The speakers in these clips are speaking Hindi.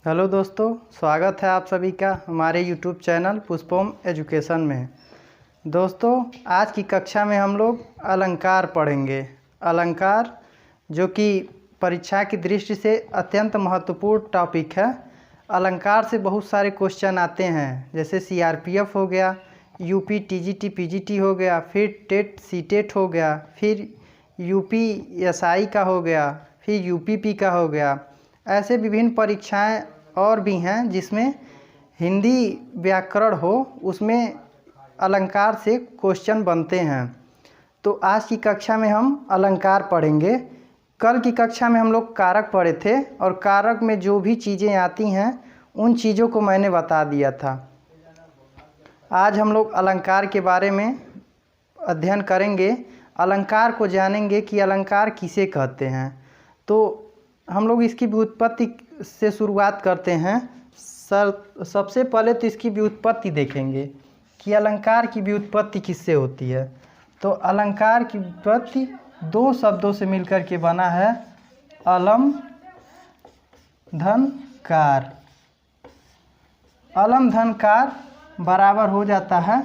हेलो दोस्तों, स्वागत है आप सभी का हमारे यूट्यूब चैनल पुष्पोम एजुकेशन में। दोस्तों, आज की कक्षा में हम लोग अलंकार पढ़ेंगे। अलंकार जो कि परीक्षा की दृष्टि से अत्यंत महत्वपूर्ण टॉपिक है। अलंकार से बहुत सारे क्वेश्चन आते हैं, जैसे सीआरपीएफ हो गया, यूपी टीजीटी पीजीटी हो गया, फिर टेट सीटेट हो गया, फिर यूपीएसआई का हो गया, फिर यूपीपी का हो गया। ऐसे विभिन्न परीक्षाएं और भी हैं जिसमें हिंदी व्याकरण हो, उसमें अलंकार से क्वेश्चन बनते हैं। तो आज की कक्षा में हम अलंकार पढ़ेंगे। कल की कक्षा में हम लोग कारक पढ़े थे और कारक में जो भी चीज़ें आती हैं उन चीज़ों को मैंने बता दिया था। आज हम लोग अलंकार के बारे में अध्ययन करेंगे, अलंकार को जानेंगे कि अलंकार किसे कहते हैं। तो हम लोग इसकी व्युत्पत्ति से शुरुआत करते हैं। सबसे पहले तो इसकी व्युत्पत्ति देखेंगे कि अलंकार की व्युत्पत्ति किससे होती है। तो अलंकार की व्युत्पत्ति दो शब्दों से मिलकर के बना है, अलम धन कार। अलम धन कार बराबर हो जाता है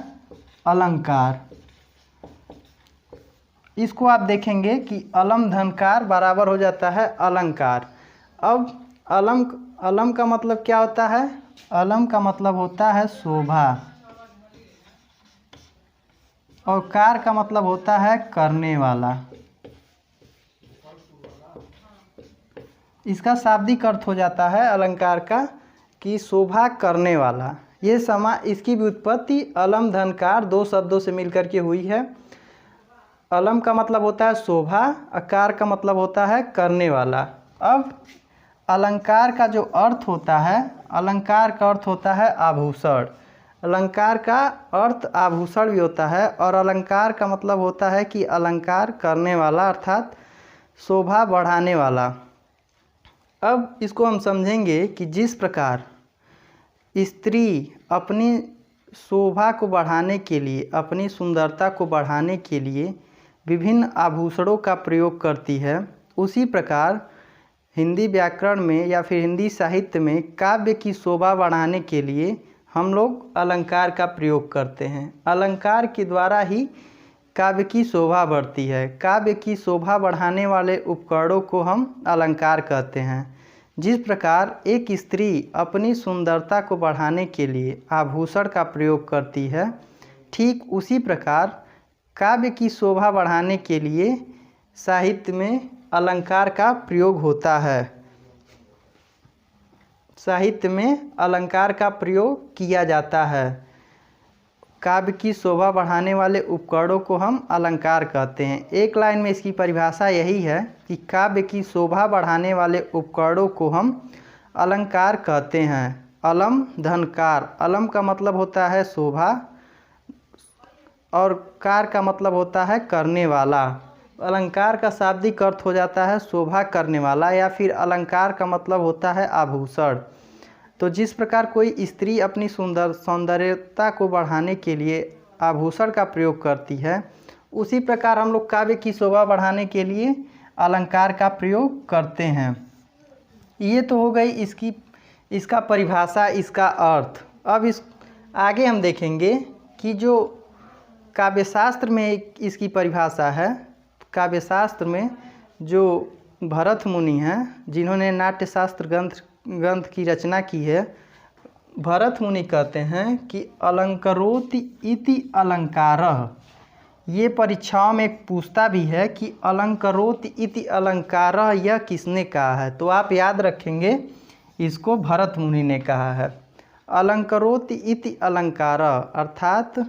अलंकार। इसको आप देखेंगे कि अलम धनकार बराबर हो जाता है अलंकार। अब अलम का मतलब क्या होता है? अलम का मतलब होता है शोभा और कार का मतलब होता है करने वाला। इसका शाब्दिक अर्थ हो जाता है अलंकार का कि शोभा करने वाला। ये इसकी व्युत्पत्ति अलम धनकार दो शब्दों से मिलकर के हुई है। अलम का मतलब होता है शोभा, अकार का मतलब होता है करने वाला। अब अलंकार का जो अर्थ होता है, अलंकार का अर्थ होता है आभूषण। अलंकार का अर्थ आभूषण भी होता है और अलंकार का मतलब होता है कि अलंकार करने वाला, अर्थात शोभा बढ़ाने वाला। अब इसको हम समझेंगे कि जिस प्रकार स्त्री अपनी शोभा को बढ़ाने के लिए, अपनी सुंदरता को बढ़ाने के लिए विभिन्न आभूषणों का प्रयोग करती है, उसी प्रकार हिंदी व्याकरण में या फिर हिंदी साहित्य में काव्य की शोभा बढ़ाने के लिए हम लोग अलंकार का प्रयोग करते हैं। अलंकार के द्वारा ही काव्य की शोभा बढ़ती है। काव्य की शोभा बढ़ाने वाले उपकरणों को हम अलंकार कहते हैं। जिस प्रकार एक स्त्री अपनी सुंदरता को बढ़ाने के लिए आभूषण का प्रयोग करती है, ठीक उसी प्रकार काव्य की शोभा बढ़ाने के लिए साहित्य में अलंकार का प्रयोग होता है। साहित्य में अलंकार का प्रयोग किया जाता है। काव्य की शोभा बढ़ाने वाले उपकरणों को हम अलंकार कहते हैं। एक लाइन में इसकी परिभाषा यही है कि काव्य की शोभा बढ़ाने वाले उपकरणों को हम अलंकार कहते हैं। अलम धनकार, अलम का मतलब होता है शोभा और कार का मतलब होता है करने वाला। अलंकार का शाब्दिक अर्थ हो जाता है शोभा करने वाला, या फिर अलंकार का मतलब होता है आभूषण। तो जिस प्रकार कोई स्त्री अपनी सौंदर्यता को बढ़ाने के लिए आभूषण का प्रयोग करती है, उसी प्रकार हम लोग काव्य की शोभा बढ़ाने के लिए अलंकार का प्रयोग करते हैं। ये तो हो गई इसका परिभाषा, इसका अर्थ। अब इस आगे हम देखेंगे कि जो काव्यशास्त्र में इसकी परिभाषा है। काव्यशास्त्र में जो भरत मुनि हैं, जिन्होंने नाट्यशास्त्र ग्रंथ की रचना की है, भरत मुनि कहते हैं कि अलंकरोति इति अलंकारः। ये परीक्षाओं में पूछता भी है कि अलंकरोति इति अलंकारः यह किसने कहा है। तो आप याद रखेंगे, इसको भरत मुनि ने कहा है। अलंकरोति इति अलंकारः अर्थात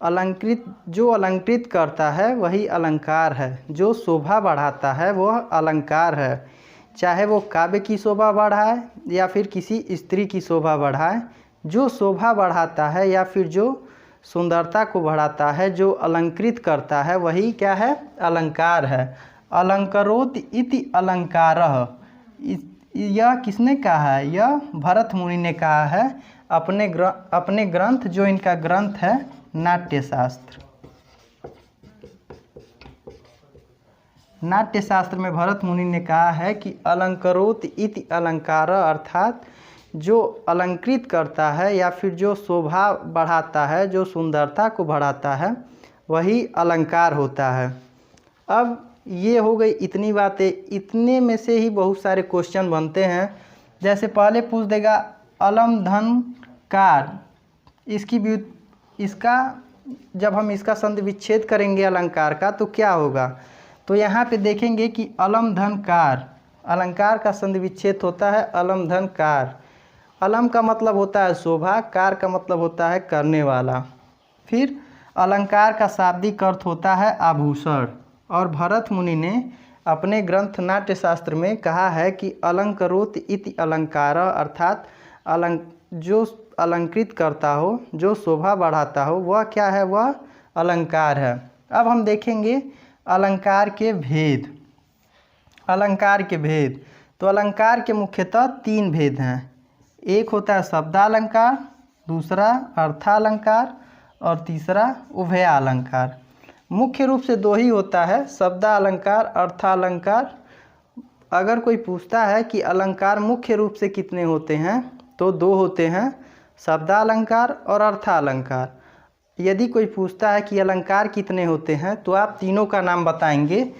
जो अलंकृत करता है वही अलंकार है। जो शोभा बढ़ाता है वह अलंकार है। चाहे वो काव्य की शोभा बढ़ाए या फिर किसी स्त्री की शोभा बढ़ाए, जो शोभा बढ़ाता है या फिर जो सुंदरता को बढ़ाता है, जो अलंकृत करता है, वही क्या है? अलंकार है। अलंकरोति इति अलंकारः, यह किसने कहा है? यह भरत मुनि ने कहा है अपने ग्रंथ, जो इनका ग्रंथ है नाट्यशास्त्र। नाट्यशास्त्र में भरत मुनि ने कहा है कि अलंकरोति इति अलंकारः अर्थात जो अलंकृत करता है या फिर जो शोभा बढ़ाता है, जो सुंदरता को बढ़ाता है, वही अलंकार होता है। अब ये हो गई इतनी बातें। इतने में से ही बहुत सारे क्वेश्चन बनते हैं। जैसे पहले पूछ देगा अलम धन कार, इसका जब हम इसका संधि विच्छेद करेंगे अलंकार का तो क्या होगा। तो यहाँ पे देखेंगे कि अलम धन कार, अलंकार का संधि विच्छेद होता है अलम धन कार। अलम का मतलब होता है शोभा, कार का मतलब होता है करने वाला। फिर अलंकार का शाब्दिक अर्थ होता है आभूषण। और भरत मुनि ने अपने ग्रंथ नाट्यशास्त्र में कहा है कि अलंकरोत इति अलंकार, अर्थात जो अलंकृत करता हो, जो शोभा बढ़ाता हो, वह क्या है, वह अलंकार है। अब हम देखेंगे अलंकार के भेद। अलंकार के भेद, तो अलंकार के मुख्यतः 3 भेद हैं। एक होता है शब्दालंकार, दूसरा अर्थालंकार और तीसरा उभयालंकार। मुख्य रूप से 2 ही होता है, शब्दालंकार, अर्थालंकार। अगर कोई पूछता है कि अलंकार मुख्य रूप से कितने होते हैं तो 2 होते हैं, शब्दालंकार और अर्थालंकार। यदि कोई पूछता है कि अलंकार कितने होते हैं तो आप तीनों का नाम बताएंगे,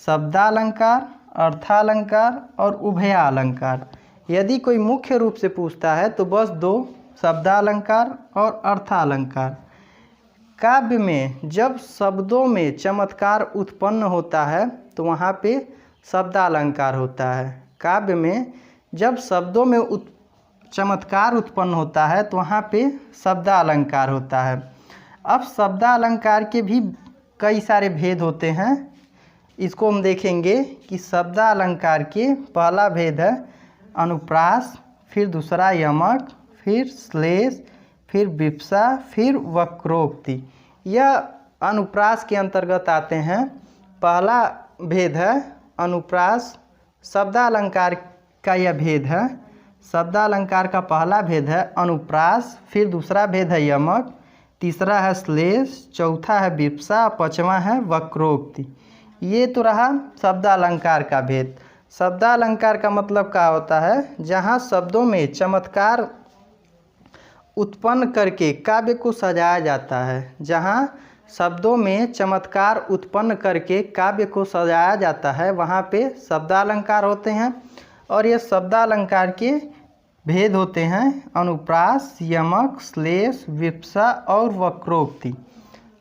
शब्दालंकार, अर्थालंकार और उभयालंकार। यदि कोई मुख्य रूप से पूछता है तो बस 2, शब्दालंकार और अर्थालंकार। काव्य में जब शब्दों में चमत्कार उत्पन्न होता है तो वहाँ पे शब्दालंकार होता है। काव्य में जब शब्दों में चमत्कार उत्पन्न होता है तो वहाँ पे शब्दालंकार होता है। अब शब्दालंकार के भी कई सारे भेद होते हैं। इसको हम देखेंगे कि शब्दालंकार के पहला भेद है अनुप्रास, फिर दूसरा यमक, फिर श्लेष, फिर विप्सा, फिर वक्रोक्ति। यह अनुप्रास के अंतर्गत आते हैं। पहला भेद है अनुप्रास, शब्दालंकार का यह भेद है। शब्दालंकार का पहला भेद है अनुप्रास, फिर दूसरा भेद है यमक, तीसरा है श्लेष, चौथा है विप्सा, 5वां है वक्रोक्ति। ये तो रहा शब्दालंकार का भेद। शब्दालंकार का मतलब क्या होता है, जहाँ शब्दों में चमत्कार उत्पन्न करके काव्य को सजाया जाता है। जहाँ शब्दों में चमत्कार उत्पन्न करके काव्य को सजाया जाता है वहाँ पे शब्दालंकार होते हैं। और ये शब्दालंकार के भेद होते हैं अनुप्रास, यमक, श्लेष, विप्सा और वक्रोक्ति।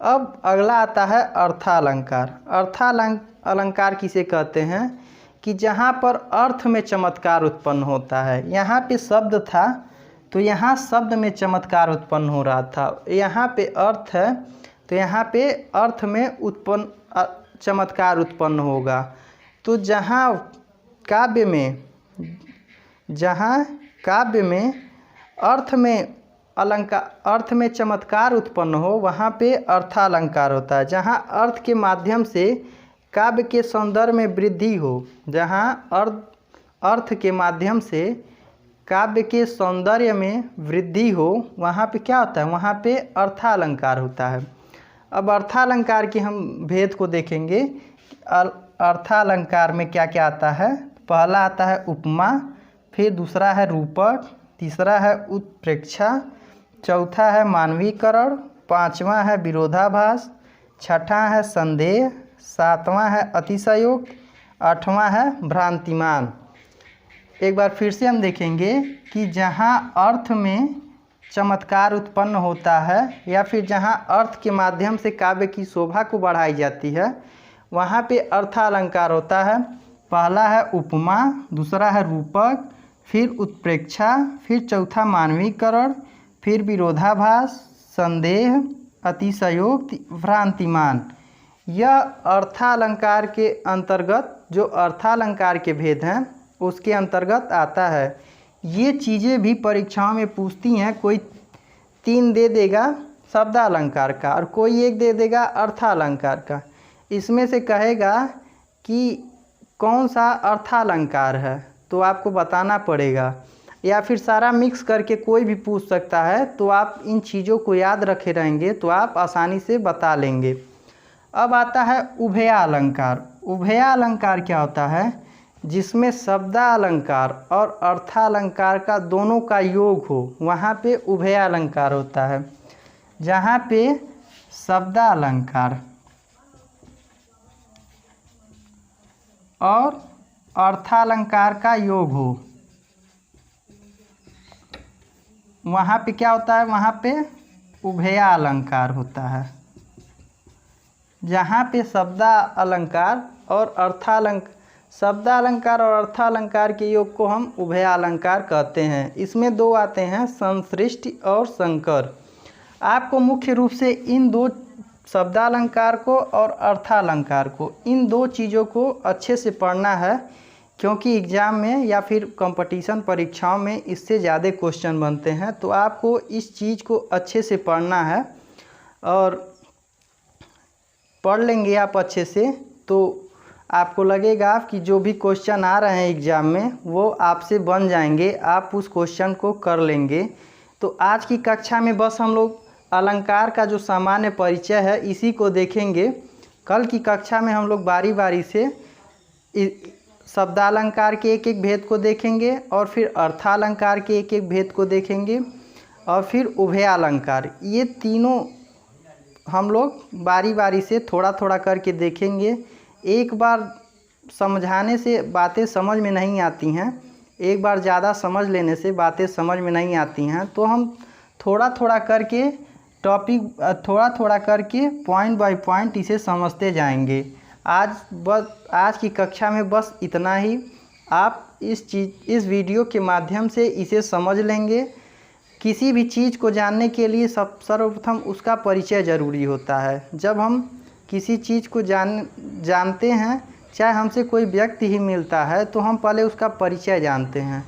अब अगला आता है अर्थालंकार। अर्थालंकार किसे कहते हैं कि जहाँ पर अर्थ में चमत्कार उत्पन्न होता है। यहाँ पे शब्द था तो यहाँ शब्द में चमत्कार उत्पन्न हो रहा था, यहाँ पे अर्थ है तो यहाँ पे अर्थ में चमत्कार उत्पन्न होगा। तो जहाँ काव्य में अर्थ में चमत्कार उत्पन्न हो वहाँ पे अर्थालंकार होता है। जहाँ अर्थ के माध्यम से काव्य के सौंदर्य में वृद्धि हो, जहाँ अर्थ के माध्यम से काव्य के सौंदर्य में वृद्धि हो, वहाँ पे क्या होता है, वहाँ पे अर्थालंकार होता है। अब अर्थालंकार के हम भेद को देखेंगे। अर्थालंकार में क्या क्या आता है। पहला आता है उपमा, फिर दूसरा है रूपक, तीसरा है उत्प्रेक्षा, चौथा है मानवीकरण, 5वां है विरोधाभास, 6वां है संदेह, 7वां है अतिशयोक्त, 8वां है भ्रांतिमान। एक बार फिर से हम देखेंगे कि जहाँ अर्थ में चमत्कार उत्पन्न होता है या फिर जहाँ अर्थ के माध्यम से काव्य की शोभा को बढ़ाई जाती है वहाँ पे अर्थालंकार होता है। पहला है उपमा, दूसरा है रूपक, फिर उत्प्रेक्षा, फिर चौथा मानवीकरण, फिर विरोधाभास, संदेह, अतिशयोक्त, भ्रांतिमान। यह अर्थालंकार के अंतर्गत, जो अर्थालंकार के भेद हैं उसके अंतर्गत आता है। ये चीज़ें भी परीक्षाओं में पूछती हैं। कोई 3 दे देगा शब्दालंकार का और कोई 1 दे देगा अर्थालंकार का। इसमें से कहेगा कि कौन सा अर्थालंकार है तो आपको बताना पड़ेगा, या फिर सारा मिक्स करके कोई भी पूछ सकता है। तो आप इन चीज़ों को याद रखे रहेंगे तो आप आसानी से बता लेंगे। अब आता है उभयालंकार। उभयालंकार क्या होता है, जिसमें शब्दालंकार और अर्थालंकार का दोनों का योग हो, वहाँ पे उभयालंकार होता है। जहाँ पे शब्दालंकार और अर्थालंकार का योग हो, वहाँ पे क्या होता है, वहाँ पे उभयालंकार होता है। जहाँ पे शब्दालंकार और शब्दालंकार और अर्थालंकार के योग को हम उभयालंकार कहते हैं। इसमें दो आते हैं, संश्लिष्ट और संकर। आपको मुख्य रूप से इन दो शब्दालंकार को और अर्थालंकार को, इन दो चीज़ों को अच्छे से पढ़ना है, क्योंकि एग्ज़ाम में या फिर कंपटीशन परीक्षाओं में इससे ज़्यादा क्वेश्चन बनते हैं। तो आपको इस चीज़ को अच्छे से पढ़ना है, और पढ़ लेंगे आप अच्छे से तो आपको लगेगा कि जो भी क्वेश्चन आ रहे हैं एग्ज़ाम में वो आपसे बन जाएंगे, आप उस क्वेश्चन को कर लेंगे। तो आज की कक्षा में बस हम लोग अलंकार का जो सामान्य परिचय है इसी को देखेंगे। कल की कक्षा में हम लोग बारी बारी से शब्दालंकार के एक एक भेद को देखेंगे, और फिर अर्थालंकार के एक एक भेद को देखेंगे, और फिर उभयालंकार। ये तीनों हम लोग बारी बारी से थोड़ा थोड़ा करके देखेंगे। एक बार समझाने से बातें समझ में नहीं आती हैं, एक बार ज़्यादा समझ लेने से बातें समझ में नहीं आती हैं। तो हम थोड़ा थोड़ा करके टॉपिक, थोड़ा थोड़ा करके पॉइंट बाय पॉइंट इसे समझते जाएंगे। आज की कक्षा में बस इतना ही। आप इस वीडियो के माध्यम से इसे समझ लेंगे। किसी भी चीज़ को जानने के लिए सर्वप्रथम उसका परिचय ज़रूरी होता है। जब हम किसी चीज़ को जानते हैं, चाहे हमसे कोई व्यक्ति ही मिलता है, तो हम पहले उसका परिचय जानते हैं,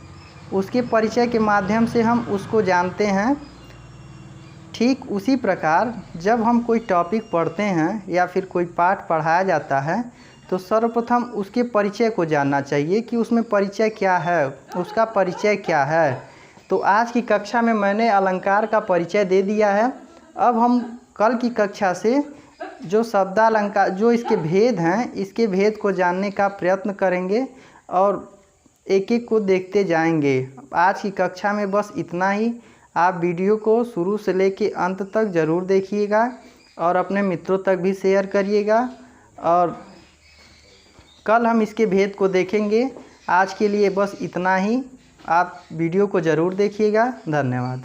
उसके परिचय के माध्यम से हम उसको जानते हैं। ठीक उसी प्रकार जब हम कोई टॉपिक पढ़ते हैं या फिर कोई पाठ पढ़ाया जाता है, तो सर्वप्रथम उसके परिचय को जानना चाहिए कि उसमें परिचय क्या है, उसका परिचय क्या है। तो आज की कक्षा में मैंने अलंकार का परिचय दे दिया है। अब हम कल की कक्षा से जो शब्दालंकार, जो इसके भेद हैं, इसके भेद को जानने का प्रयत्न करेंगे और एक एक को देखते जाएंगे। आज की कक्षा में बस इतना ही। आप वीडियो को शुरू से लेकर अंत तक ज़रूर देखिएगा और अपने मित्रों तक भी शेयर करिएगा, और कल हम इसके भेद को देखेंगे। आज के लिए बस इतना ही। आप वीडियो को ज़रूर देखिएगा। धन्यवाद।